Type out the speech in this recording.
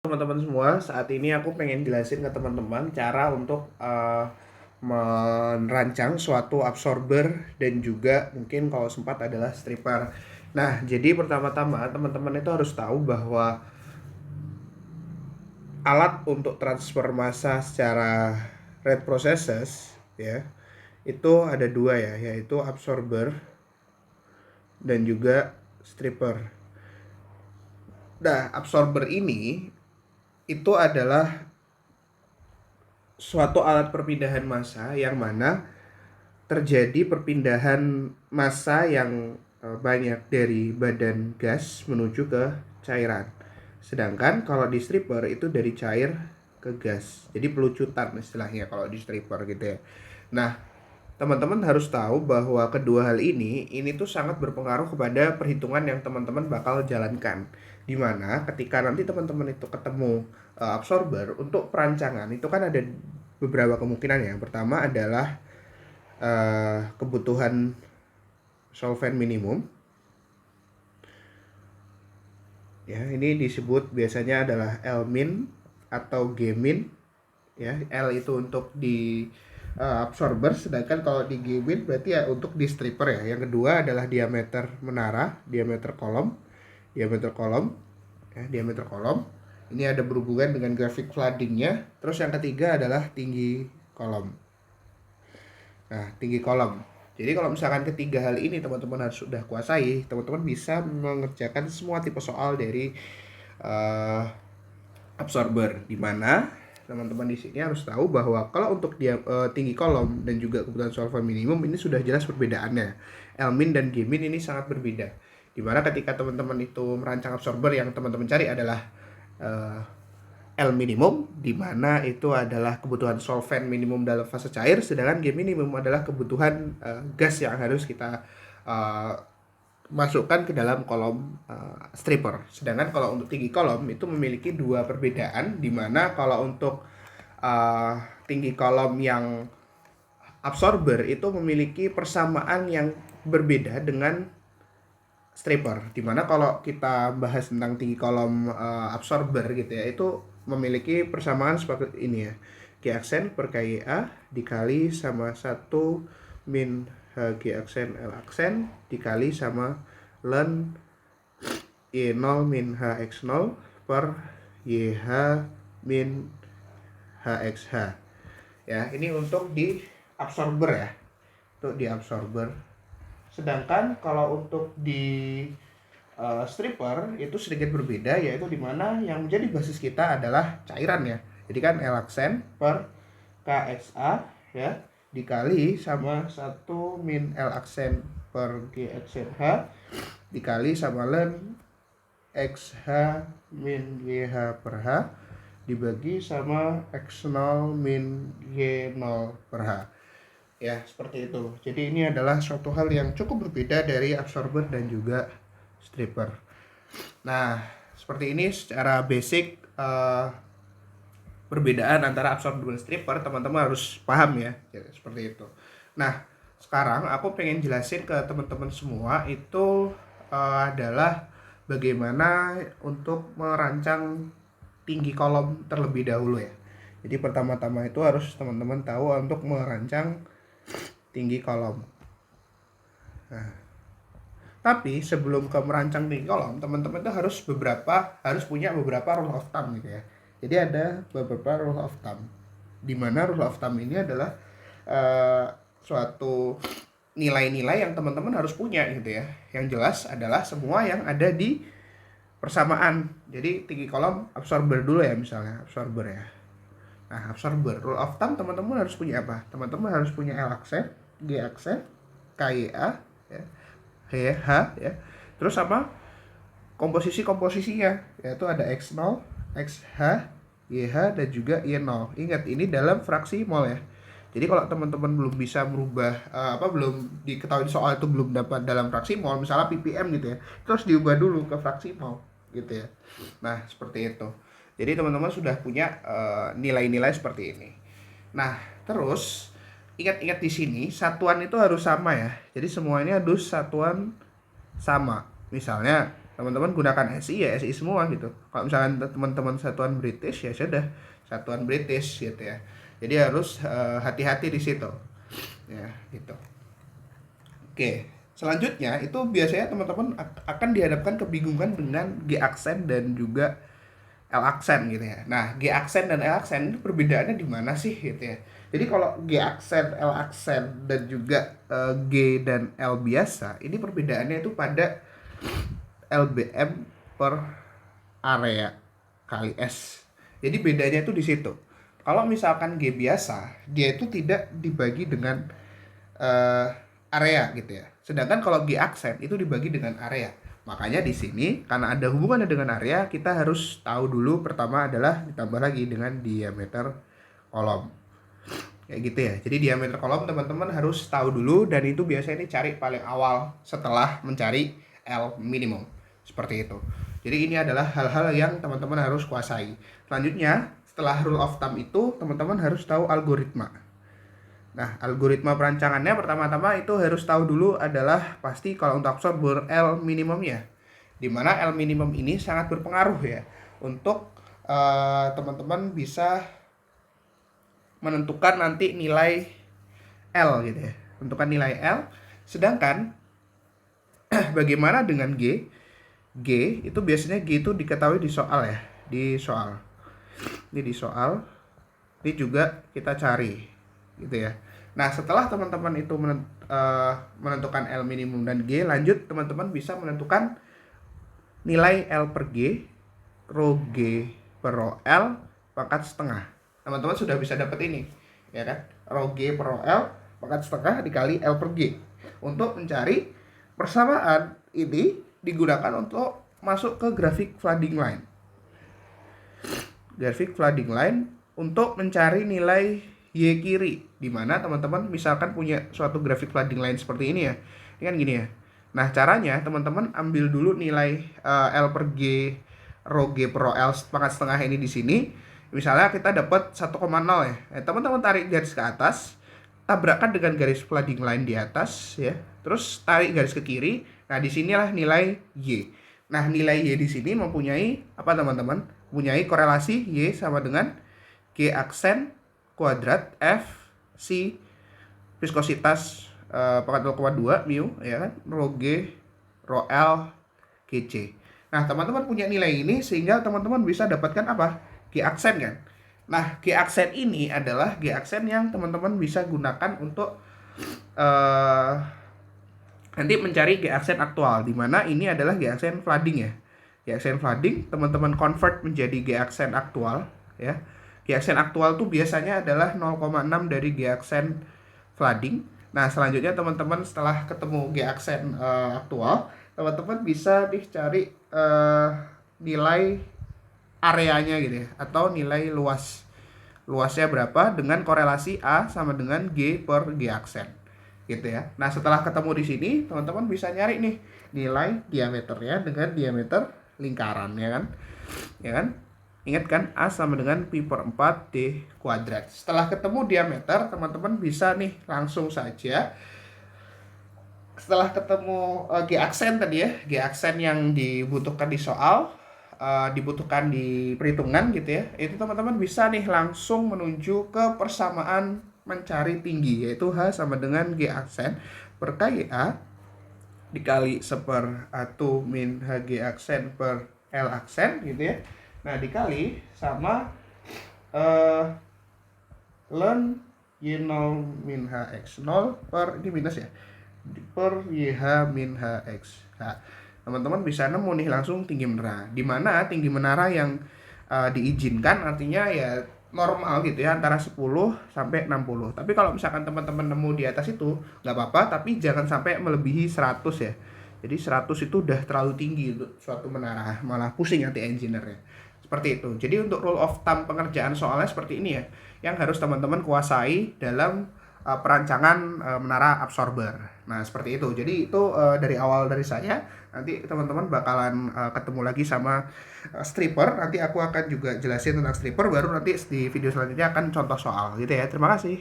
Teman-teman semua, saat ini aku pengen jelasin ke teman-teman cara untuk merancang suatu absorber dan juga mungkin kalau sempat adalah stripper. Nah, jadi pertama-tama teman-teman itu harus tahu bahwa alat untuk transfer massa secara rate processes ya, itu ada dua ya, yaitu absorber dan juga stripper. Nah, absorber ini itu adalah suatu alat perpindahan massa yang mana terjadi perpindahan massa yang banyak dari badan gas menuju ke cairan. Sedangkan kalau di stripper itu dari cair ke gas. Jadi pelucutan istilahnya kalau di stripper gitu ya. Nah, teman-teman harus tahu bahwa kedua hal ini tuh sangat berpengaruh kepada perhitungan yang teman-teman bakal jalankan. Dimana ketika nanti teman-teman itu ketemu absorber untuk perancangan itu kan ada beberapa kemungkinan. Yang pertama adalah kebutuhan solvent minimum. Ya, ini disebut biasanya adalah L-min atau G-min. Ya, L itu untuk di absorber, sedangkan kalau di G-min berarti ya untuk di stripper ya. Yang kedua adalah diameter menara, diameter kolom, diameter kolom. Ini ada berhubungan dengan grafik floodingnya. Terus yang ketiga adalah tinggi kolom. Nah, tinggi kolom. Jadi kalau misalkan ketiga hal ini teman-teman harus sudah kuasai, teman-teman bisa mengerjakan semua tipe soal dari uh, absorber, di mana teman-teman di sini harus tahu bahwa kalau untuk dia tinggi kolom dan juga kebutuhan solvent minimum ini sudah jelas perbedaannya. L-min dan G-min ini sangat berbeda. Dimana ketika teman-teman itu merancang absorber yang teman-teman cari adalah uh, L minimum, di mana itu adalah kebutuhan solvent minimum dalam fase cair, sedangkan G minimum adalah kebutuhan gas yang harus kita uh, masukkan ke dalam kolom stripper. Sedangkan kalau untuk tinggi kolom itu memiliki dua perbedaan, di mana kalau untuk tinggi kolom yang absorber itu memiliki persamaan yang berbeda dengan stripper, dimana kalau kita bahas tentang tinggi kolom absorber gitu ya, itu memiliki persamaan seperti ini ya, G aksen per KIA dikali sama 1 min HG aksen L aksen dikali sama ln Y0 min HX0 per YH min HXH. Ya, ini untuk di absorber ya, untuk di absorber. Sedangkan kalau untuk di stripper itu sedikit berbeda, yaitu dimana yang menjadi basis kita adalah cairan ya. Jadi kan L aksen per KXA ya dikali sama 1 min L aksen per G aksen H dikali sama ln XH min YH per H dibagi sama X0 min Y0 per H. Ya, seperti itu. Jadi ini adalah suatu hal yang cukup berbeda dari absorber dan juga stripper. Nah, seperti ini secara basic perbedaan antara absorber dan stripper teman-teman harus paham ya, seperti itu. Nah, sekarang aku pengen jelasin ke teman-teman semua itu adalah bagaimana untuk merancang tinggi kolom terlebih dahulu ya. Jadi pertama-tama itu harus teman-teman tahu untuk merancang tinggi kolom. Nah, tapi sebelum ke merancang tinggi kolom, teman-teman itu harus punya beberapa rule of thumb gitu ya. Jadi ada beberapa rule of thumb. Di mana rule of thumb ini adalah suatu nilai-nilai yang teman-teman harus punya gitu ya. Yang jelas adalah semua yang ada di persamaan. Jadi tinggi kolom absorber dulu ya, misalnya absorber ya. Nah, absorber rule of thumb teman-teman harus punya apa? Teman-teman harus punya L aksen, G aksen, KIA ya, H ya. Terus sama komposisinya, yaitu ada X0, XH, YH dan juga Y0. Ingat, ini dalam fraksi mol ya. Jadi kalau teman-teman belum bisa merubah belum diketahui soal itu belum dapat dalam fraksi mol, misalnya ppm gitu ya, terus diubah dulu ke fraksi mol gitu ya. Nah, seperti itu. Jadi teman-teman sudah punya nilai-nilai seperti ini. Nah, terus ingat-ingat di sini satuan itu harus sama ya. Jadi semuanya harus satuan sama. Misalnya Teman-teman gunakan SI ya SI semua gitu. Kalau misalkan teman-teman satuan British ya sudah satuan British gitu ya. Jadi harus hati-hati di situ. Ya, gitu. Oke, selanjutnya itu biasanya teman-teman akan dihadapkan kebingungan dengan G aksen dan juga L aksen gitu ya. Nah, G aksen dan L aksen itu perbedaannya di mana sih gitu ya. Jadi kalau G aksen, L aksen dan juga G dan L biasa, ini perbedaannya itu pada LBM per area kali S. Jadi bedanya itu di situ. Kalau misalkan G biasa, dia itu tidak dibagi dengan area gitu ya. Sedangkan kalau G aksen itu dibagi dengan area. Makanya di sini karena ada hubungannya dengan area, kita harus tahu dulu pertama adalah ditambah lagi dengan diameter kolom. Kayak gitu ya. Jadi diameter kolom teman-teman harus tahu dulu dan itu biasanya dicari paling awal setelah mencari L minimum. Seperti itu. Jadi ini adalah hal-hal yang teman-teman harus kuasai. Selanjutnya, setelah rule of thumb itu teman-teman harus tahu algoritma. Nah, algoritma perancangannya pertama-tama itu harus tahu dulu adalah pasti kalau untuk absorber L minimumnya. Dimana L minimum ini sangat berpengaruh ya untuk teman-teman bisa menentukan nanti nilai L gitu ya. Tentukan nilai L. Sedangkan bagaimana dengan G? G itu biasanya G itu diketahui di soal ya, di soal. Ini di soal. Ini juga kita cari gitu ya. Nah, setelah teman-teman itu menentukan L minimum dan G, lanjut teman-teman bisa menentukan nilai L per G, rho G per rho L pangkat setengah. Teman-teman sudah bisa dapat ini, ya kan? Rho G per rho L pangkat setengah dikali L per G. Untuk mencari persamaan ini digunakan untuk masuk ke grafik flooding line. Grafik flooding line untuk mencari nilai Y kiri, di mana teman-teman misalkan punya suatu grafik flooding line seperti ini ya. Ini kan gini ya. Nah, caranya teman-teman ambil dulu nilai L per G, rho G per rho L pangkat setengah ini di sini. Misalnya kita dapat 1,0 ya. Teman-teman tarik garis ke atas, tabrakkan dengan garis flooding line di atas ya. Terus tarik garis ke kiri. Nah, disinilah nilai Y. Nah, nilai Y di sini mempunyai apa teman-teman? Mempunyai korelasi Y sama dengan G aksen kuadrat F C viskositas pangkat 0,2 mu ya kan, rho G rho L GC. Nah, teman-teman punya nilai ini sehingga teman-teman bisa dapatkan apa? G aksen kan. Nah, G aksen ini adalah G aksen yang teman-teman bisa gunakan untuk nanti mencari G aksen aktual, di mana ini adalah G aksen flooding ya. G aksen flooding teman-teman convert menjadi G aksen aktual ya. G aksen aktual tuh biasanya adalah 0,6 dari G aksen flooding. Nah, selanjutnya teman-teman setelah ketemu G aksen aktual, teman-teman bisa dicari nilai areanya gitu ya, atau nilai luasnya berapa dengan korelasi A sama dengan G per G aksen gitu ya. Nah, setelah ketemu di sini teman-teman bisa nyari nih nilai diameternya dengan diameter lingkaran ya kan. Ingat kan, A sama dengan pi per 4 D kuadrat. Setelah ketemu diameter, teman-teman bisa nih langsung saja. Setelah ketemu G aksen tadi ya, G aksen yang dibutuhkan di soal, dibutuhkan di perhitungan gitu ya, itu teman-teman bisa nih langsung menuju ke persamaan mencari tinggi, yaitu H sama dengan G aksen per KA dikali 1/1 min HG aksen per L aksen gitu ya. Nah, dikali sama ln Y0 min HX0 per, ini minus ya, per YH min HX. Nah, teman-teman bisa nemu nih langsung tinggi menara. Di mana tinggi menara yang diizinkan artinya ya normal gitu ya, antara 10 sampai 60. Tapi kalau misalkan teman-teman nemu di atas itu nggak apa-apa, tapi jangan sampai melebihi 100 ya. Jadi 100 itu udah terlalu tinggi untuk suatu menara, malah pusing nanti engineer-nya. Seperti itu. Jadi untuk rule of thumb pengerjaan soalnya seperti ini ya, yang harus teman-teman kuasai dalam perancangan menara absorber. Nah, seperti itu. Jadi itu dari awal dari saya. Nanti teman-teman bakalan ketemu lagi sama stripper. Nanti aku akan juga jelasin tentang stripper, baru nanti di video selanjutnya akan contoh soal gitu ya. Terima kasih.